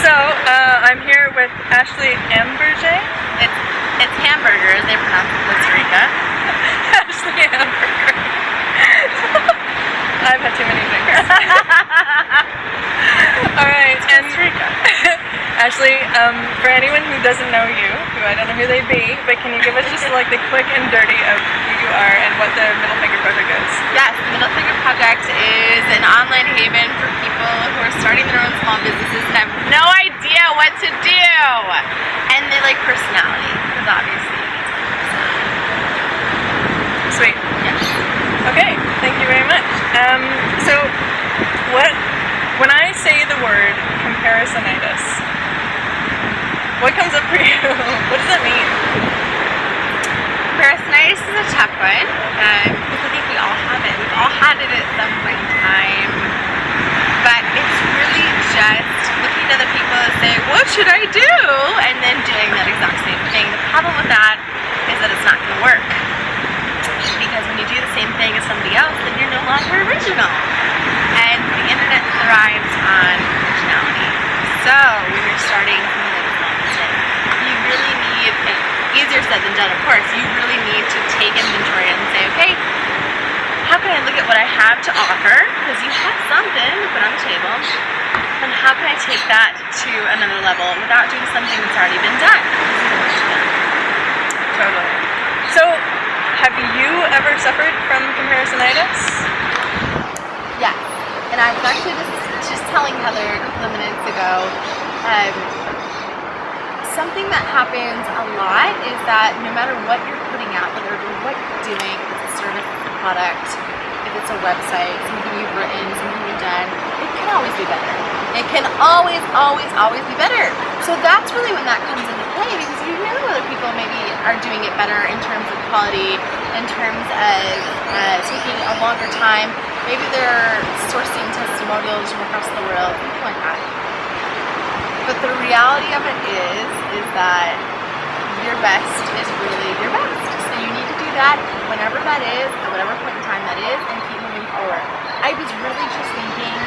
So, I'm here with Ashley Ambirge. It's hamburger, as they pronounce it in Costa Rica. Ashley Hamburger. I've had too many drinks. Alright, and Costa Rica. Ashley, for anyone who doesn't know you, who I don't know who they be, but can you give us just like the quick and dirty of who you are and what the Middle Finger Project is? Yes, the Middle Finger Project is an online haven for people who are starting their own small businesses and have no idea what to do. And they like personality, because obviously it's Sweet. yeah. Okay, thank you very much. So, when I say the word comparisonitis, what comes up for you? What does that mean? Comparisonitis is a tough one, because I think we all have it. We've all had it at some point in time. But it's really just looking at other people and saying, what should I do? And then doing that exact same thing. The problem with that is that it's not going to work. Because when you do the same thing as somebody else, then you're no longer original. And the internet thrives on originality. So when you're starting something like a small business, you really need, and easier said than done of course, you really need to take inventory and say, okay, how can I look at what I have to offer? Because you have something to put on the table. And how can I take that to another level without doing something that's already been done? Totally. So, have you ever suffered from comparisonitis? Yes. And I was actually just telling Heather a couple of minutes ago, something that happens a lot is that no matter what you're putting out, whether what you're doing, if it's a service, it's a product, if it's a website, something you've written, something you've done, it can always be better. It can always, always, always be better. So that's really when that comes into play, because you know other people maybe are doing it better in terms of quality, in terms of taking a longer time. Maybe they're sourcing testimonials from across the world, something like that. But the reality of it is that your best is really your best. So you need to do that whenever that is, at whatever point in time that is, and keep moving forward. I was really just thinking,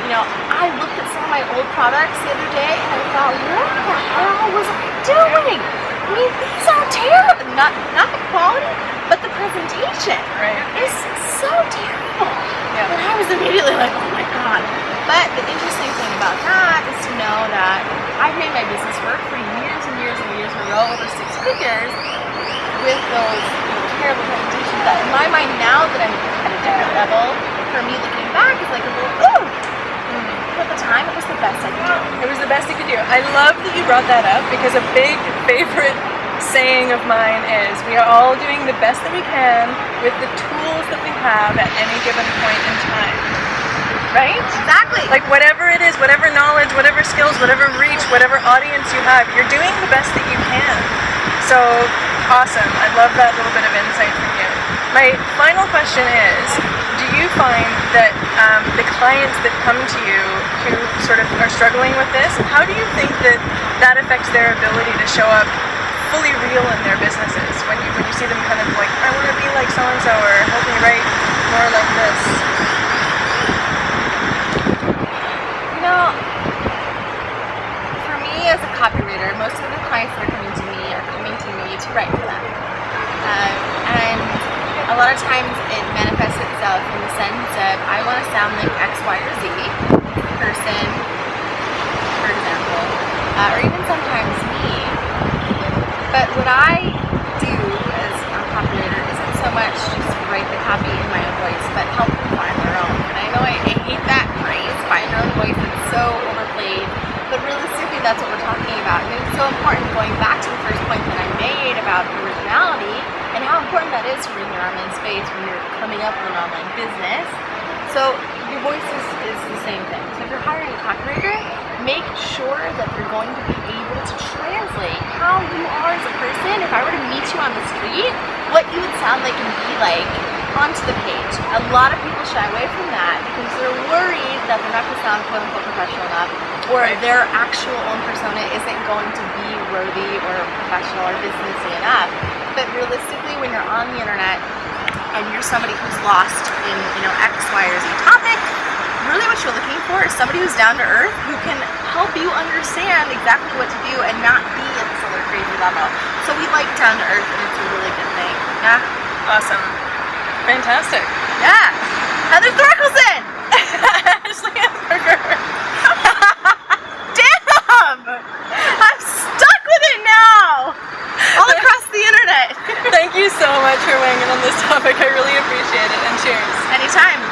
I looked at some of my old products the other day and I thought, what the hell was I doing? I mean, these are terrible. Not the quality, but the presentation is so terrible. Yeah. And I was immediately like, oh my god. But the interesting thing about that is to know that I've made my business work for years and years and years in a row, over 6 figures, with those terrible presentations that in my mind now that I'm at a different level, for me looking back is like a little, ooh. But at the time it was the best I could do. It was the best you could do. I love that you brought that up, because a big favorite saying of mine is we are all doing the best that we can with the tools that we have at any given point in time. Right? Exactly. Like whatever it is, whatever knowledge, whatever skills, whatever reach, whatever audience you have, you're doing the best that you can. So awesome. I love that little bit of insight from you. My final question is, do you find that the clients that come to you who sort of are struggling with this, how do you think that affects their ability to show up fully real in their businesses when you see them kind of like, I want to be like so-and-so, or help me write more like this? For me as a copywriter, most of the clients that are coming to me to write for them. And a lot of times it manifests itself in the sense of I want to sound like X, Y, or Z person, for example, or even sometimes me. But what I do as a copywriter isn't so much just write the copy in my own voice, but help them find their own. And I know I hate that phrase, find their own voice. It's so overplayed. But realistically, that's what we're talking about. And it's so important, going back to the first point that I made about originality and how important that is for your online space when you're coming up with an online business. So your voice is the same thing. So if you're hiring a copywriter, make sure that they're going to be able to translate how you are as a person. If I were to meet you on the street, what you would sound like and be like onto the page. A lot of people shy away from that because they're worried that they're not going to sound quote-unquote professional enough, or their actual own persona isn't going to be worthy or professional or businessy enough. But realistically, when you're on the internet and you're somebody who's lost in X, Y, or Z topic, really what you're looking for is somebody who's down to earth, who can help you understand exactly what to do and not be at this other crazy level. So we like down to earth, and it's a really good thing. Yeah. Awesome. Fantastic. Yeah. Heather Thorkelson! Ashley Hamburger. Damn! I'm stuck with it now! All across the internet. Thank you so much for weighing in on this topic. I really appreciate it, and cheers. Anytime.